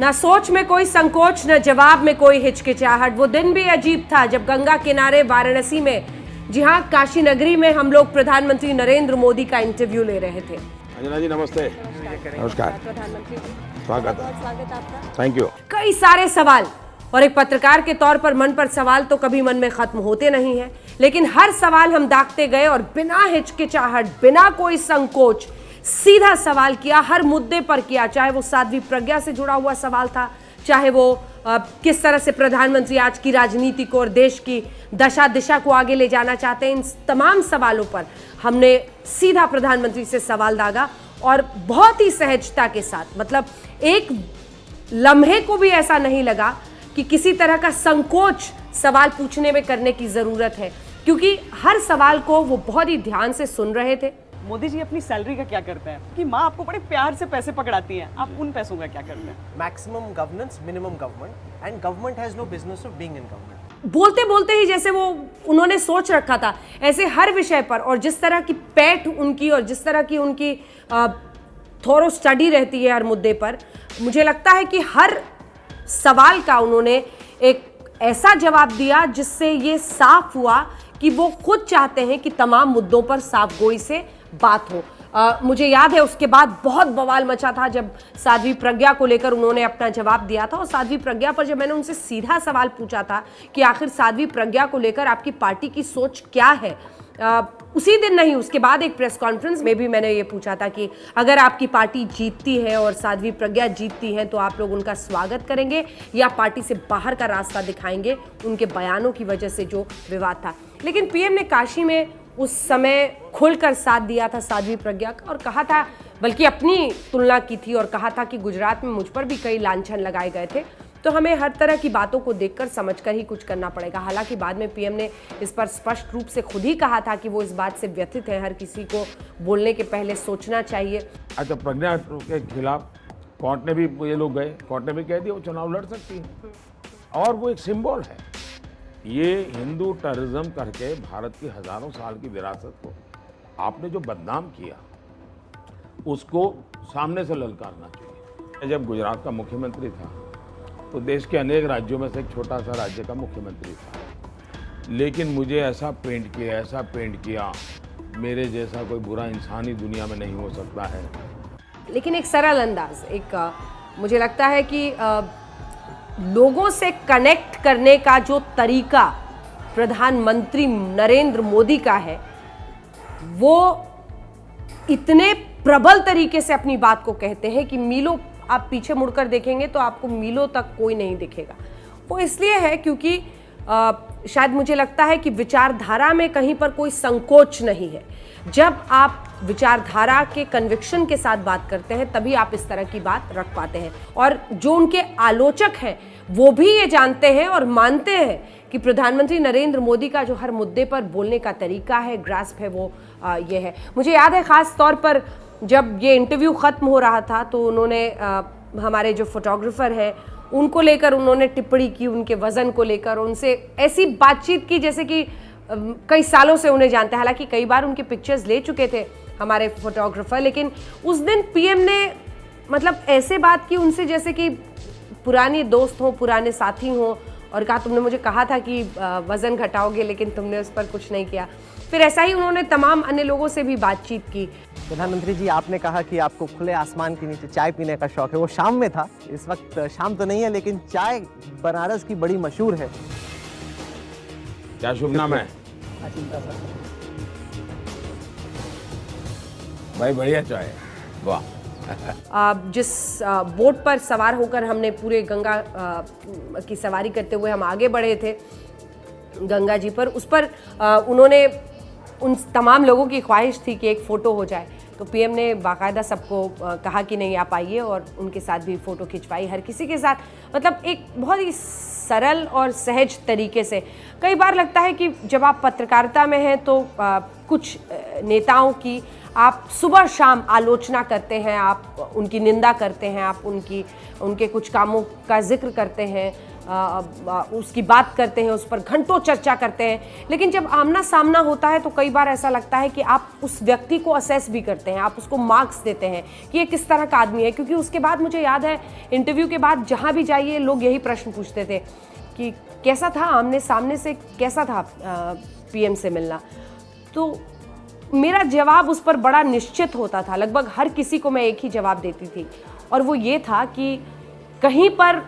ना सोच में कोई संकोच, न जवाब में कोई हिचकिचाहट। वो दिन भी अजीब था जब गंगा किनारे वाराणसी में, जी हाँ काशी नगरी में, हम लोग प्रधानमंत्री नरेंद्र मोदी का इंटरव्यू ले रहे थे। अंजना जी नमस्ते। नमस्कार। प्रधानमंत्री स्वागत आपका। Thank you. कई सारे सवाल, और एक पत्रकार के तौर पर मन पर सवाल तो कभी मन में खत्म होते नहीं हैं, लेकिन हर सवाल हम दागते गए और बिना हिचकिचाहट, बिना कोई संकोच सीधा सवाल किया, हर मुद्दे पर किया। चाहे वो साध्वी प्रज्ञा से जुड़ा हुआ सवाल था, चाहे वो किस तरह से प्रधानमंत्री आज की राजनीति को और देश की दशा दिशा को आगे ले जाना चाहते हैं, इन तमाम सवालों पर हमने सीधा प्रधानमंत्री से सवाल दागा और बहुत ही सहजता के साथ। मतलब एक लम्हे को भी ऐसा नहीं लगा कि किसी तरह का संकोच सवाल पूछने में करने की जरूरत है, क्योंकि हर सवाल को वो बहुत ही ध्यान से सुन रहे थे। मोदी जी अपनी सैलरी का क्या करते हैं कि माँ आपको बड़े प्यार से पैसे पकड़ाती हैं, आप उन पैसों का क्या करते हैं? Maximum governance, minimum government, and government has no business of being in government. बोलते बोलते ही जैसे वो उन्होंने सोच रखा था, ऐसे हर विषय पर, और जिस तरह की पैठ उनकी और जिस तरह की उनकी थोरो स्टडी रहती है हर मुद्दे पर, मुझे लगता है कि हर सवाल का उन्होंने एक ऐसा जवाब दिया जिससे ये साफ हुआ कि वो खुद चाहते हैं कि तमाम मुद्दों पर साफ गोई से बात हो। मुझे याद है उसके बाद बहुत बवाल मचा था जब साध्वी प्रज्ञा को लेकर उन्होंने अपना जवाब दिया था, और साध्वी प्रज्ञा पर जब मैंने उनसे सीधा सवाल पूछा था कि आखिर साध्वी प्रज्ञा को लेकर आपकी पार्टी की सोच क्या है, उसी दिन नहीं, उसके बाद एक प्रेस कॉन्फ्रेंस में भी मैंने ये पूछा था कि अगर आपकी पार्टी जीतती है और साध्वी प्रज्ञा जीतती हैं तो आप लोग उनका स्वागत करेंगे या पार्टी से बाहर का रास्ता दिखाएंगे, उनके बयानों की वजह से जो विवाद था। लेकिन पीएम ने काशी में उस समय खुलकर साथ दिया था साध्वी प्रज्ञा का, और कहा था, बल्कि अपनी तुलना की थी और कहा था कि गुजरात में मुझ पर भी कई लांछन लगाए गए थे, तो हमें हर तरह की बातों को देखकर समझकर ही कुछ करना पड़ेगा। हालांकि बाद में पीएम ने इस पर स्पष्ट रूप से खुद ही कहा था कि वो इस बात से व्यथित है, हर किसी को बोलने के पहले सोचना चाहिए। अच्छा, प्रज्ञा के खिलाफ कोर्ट ने भी, ये लोग गए, कोर्ट ने भी कह दिया वो चुनाव लड़ सकती है, और वो एक सिंबल है। ये हिंदू टेररिज्म करके भारत की हजारों साल की विरासत को आपने जो बदनाम किया, उसको सामने से ललकारना चाहिए। जब गुजरात का मुख्यमंत्री था तो देश के अनेक राज्यों में से एक छोटा सा राज्य का मुख्यमंत्री था, लेकिन मुझे ऐसा पेंट किया, मेरे जैसा कोई बुरा इंसान ही दुनिया में नहीं हो सकता है। लेकिन एक सरल अंदाज, मुझे लगता है कि लोगों से कनेक्ट करने का जो तरीका प्रधानमंत्री नरेंद्र मोदी का है, वो इतने प्रबल तरीके से अपनी बात को कहते हैं कि मीलों, आप पीछे मुड़कर देखेंगे तो आपको मीलों तक कोई नहीं दिखेगा। वो इसलिए है क्योंकि शायद मुझे लगता है कि विचारधारा में कहीं पर कोई संकोच नहीं है। जब आप विचारधारा के कन्विक्शन के साथ बात करते हैं तभी आप इस तरह की बात रख पाते हैं, और जो उनके आलोचक हैं वो भी ये जानते हैं और मानते हैं कि प्रधानमंत्री नरेंद्र मोदी का जो हर मुद्दे पर बोलने का तरीका है, ग्रास्प है, वो ये है। मुझे याद है खास तौर पर जब ये इंटरव्यू ख़त्म हो रहा था तो उन्होंने हमारे जो फोटोग्राफर हैं उनको लेकर उन्होंने टिप्पणी की, उनके वज़न को लेकर उनसे ऐसी बातचीत की जैसे कि कई सालों से उन्हें जानते हैं। हालांकि कई बार उनके पिक्चर्स ले चुके थे हमारे फोटोग्राफर, लेकिन उस दिन पीएम ने मतलब ऐसे बात की उनसे जैसे कि पुराने दोस्त हों, पुराने साथी हों, और कहा तुमने मुझे कहा था कि वज़न घटाओगे लेकिन तुमने उस पर कुछ नहीं किया। फिर ऐसा ही उन्होंने तमाम अन्य लोगों से भी बातचीत की। प्रधानमंत्री जी, आपने कहा कि आपको खुले आसमान के नीचे चाय पीने का शौक है। वो शाम में था, इस वक्त शाम तो नहीं है, लेकिन चाय बनारस की बड़ी मशहूर है। क्या शुभ नाम है भाई? बढ़िया चाय, वाह। जिस बोट पर सवार होकर हमने पूरे गंगा की सवारी करते हुए हम आगे बढ़े थे गंगा जी पर, उस पर उन्होंने, उन तमाम लोगों की ख्वाहिश थी कि एक फ़ोटो हो जाए, तो पीएम ने बाकायदा सबको कहा कि नहीं आप आइए, और उनके साथ भी फ़ोटो खिंचवाई हर किसी के साथ। मतलब एक बहुत ही सरल और सहज तरीके से। कई बार लगता है कि जब आप पत्रकारिता में हैं तो कुछ नेताओं की आप सुबह शाम आलोचना करते हैं, आप उनकी निंदा करते हैं, आप उनके कुछ कामों का जिक्र करते हैं, उसकी बात करते हैं, उस पर घंटों चर्चा करते हैं, लेकिन जब आमना सामना होता है तो कई बार ऐसा लगता है कि आप उस व्यक्ति को असेस भी करते हैं, आप उसको मार्क्स देते हैं कि ये किस तरह का आदमी है। क्योंकि उसके बाद मुझे याद है इंटरव्यू के बाद जहाँ भी जाइए लोग यही प्रश्न पूछते थे कि कैसा था आमने सामने से, कैसा था पीएम से मिलना। तो मेरा जवाब उस पर बड़ा निश्चित होता था, लगभग हर किसी को मैं एक ही जवाब देती थी, और वो ये था कि कहीं पर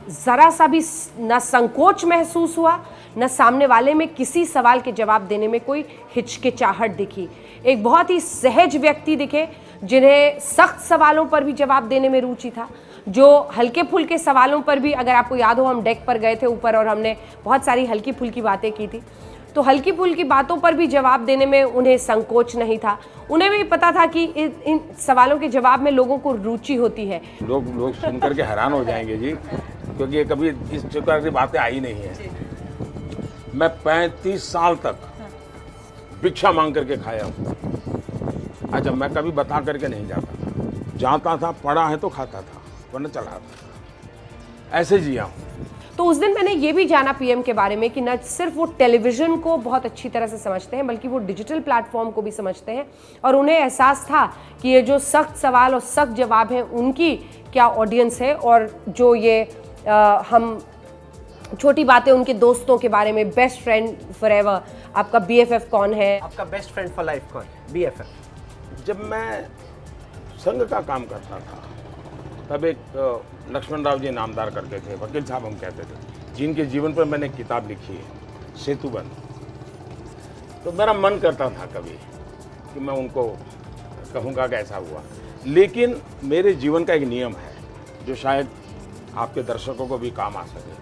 ज़रा सा भी न संकोच महसूस हुआ, न सामने वाले में किसी सवाल के जवाब देने में कोई हिचकिचाहट दिखी। एक बहुत ही सहज व्यक्ति दिखे जिन्हें सख्त सवालों पर भी जवाब देने में रुचि था, जो हल्के फुल्के सवालों पर भी, अगर आपको याद हो हम डेक पर गए थे ऊपर और हमने बहुत सारी हल्की फुल्की बातें की थी, तो हल्की फुल्की बातों पर भी जवाब देने में उन्हें संकोच नहीं था। उन्हें भी पता था कि इन सवालों के जवाब में लोगों को रुचि होती है। लोग सुन करके हैरान हो जाएंगे जी, क्योंकि ये कभी इस प्रकार की बातें आई नहीं है। मैं 35 साल तक भिक्षा मांग करके खाया हूँ। अच्छा, मैं कभी बता करके नहीं जाता था, पढ़ा है तो खाता था, वरना चला था, ऐसे जिया हूँ। तो उस दिन मैंने ये भी जाना पीएम के बारे में कि न सिर्फ वो टेलीविज़न को बहुत अच्छी तरह से समझते हैं, बल्कि वो डिजिटल प्लेटफॉर्म को भी समझते हैं, और उन्हें एहसास था कि ये जो सख्त सवाल और सख्त जवाब हैं उनकी क्या ऑडियंस है, और जो ये हम छोटी बातें उनके दोस्तों के बारे में, बेस्ट फ्रेंड फॉरएवर, आपका बीएफएफ कौन है, आपका बेस्ट फ्रेंड फॉर लाइफ कौन, बीएफएफ। जब मैं संघ का काम करता था तब एक लक्ष्मण राव जी नामदार करके थे, वकील साहब हम कहते थे, जिनके जीवन पर मैंने किताब लिखी है सेतुबंध। तो मेरा मन करता था कभी कि मैं उनको कहूँगा कि ऐसा हुआ, लेकिन मेरे जीवन का एक नियम है जो शायद आपके दर्शकों को भी काम आ सके।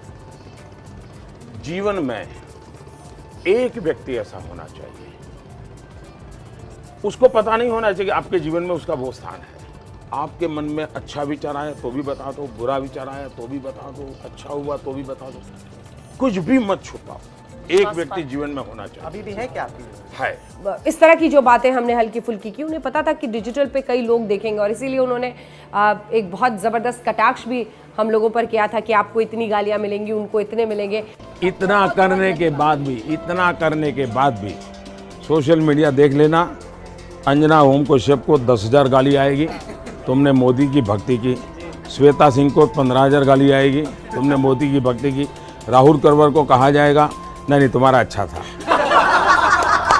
जीवन में एक व्यक्ति ऐसा होना चाहिए, उसको पता नहीं होना चाहिए कि आपके जीवन में उसका वो स्थान है। आपके मन में अच्छा विचार आया तो भी बता दो, बुरा विचार आया तो भी बता दो, अच्छा हुआ तो भी बता दो, कुछ भी मत छुपाओ। एक व्यक्ति जीवन में होना चाहिए। अभी भी है क्या आपकी? है। इस तरह की जो बातें हमने हल्की फुल्की की, उन्हें पता था कि डिजिटल पे कई लोग देखेंगे, और इसीलिए उन्होंने एक बहुत ज़बरदस्त कटाक्ष भी हम लोगों पर किया था कि आपको इतनी गालियाँ मिलेंगी, उनको इतने मिलेंगे। इतना करने के बाद भी सोशल मीडिया देख लेना, अंजना ओम कश्यप को 10,000 गाली आएगी, तुमने मोदी की भक्ति की। श्वेता सिंह को 15,000 गाली आएगी, तुमने मोदी की भक्ति की। राहुल करवर को कहा जाएगा नहीं तुम्हारा अच्छा था।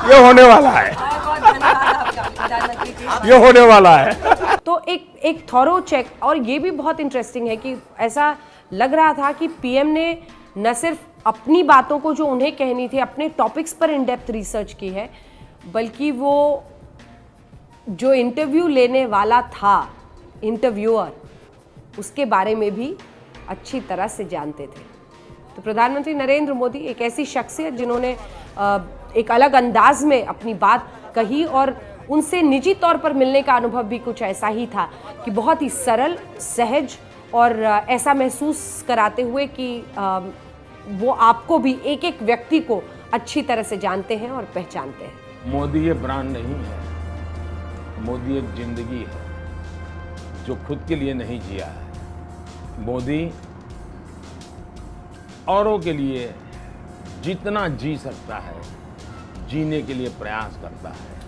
ये होने वाला है, ये होने वाला है। तो एक थॉरो चेक, और ये भी बहुत इंटरेस्टिंग है कि ऐसा लग रहा था कि पीएम ने न सिर्फ अपनी बातों को जो उन्हें कहनी थी, अपने टॉपिक्स पर इन डेप्थ रिसर्च की है, बल्कि वो जो इंटरव्यू लेने वाला था, इंटरव्यूअर, उसके बारे में भी अच्छी तरह से जानते थे। तो प्रधानमंत्री नरेंद्र मोदी एक ऐसी शख्सियत जिन्होंने एक अलग अंदाज में अपनी बात कही, और उनसे निजी तौर पर मिलने का अनुभव भी कुछ ऐसा ही था कि बहुत ही सरल, सहज, और ऐसा महसूस कराते हुए कि वो आपको भी, एक एक व्यक्ति को अच्छी तरह से जानते हैं और पहचानते हैं। मोदी ये ब्रांड नहीं है, मोदी एक जिंदगी है जो खुद के लिए नहीं जिया है। मोदी औरों के लिए जितना जी सकता है, जीने के लिए प्रयास करता है।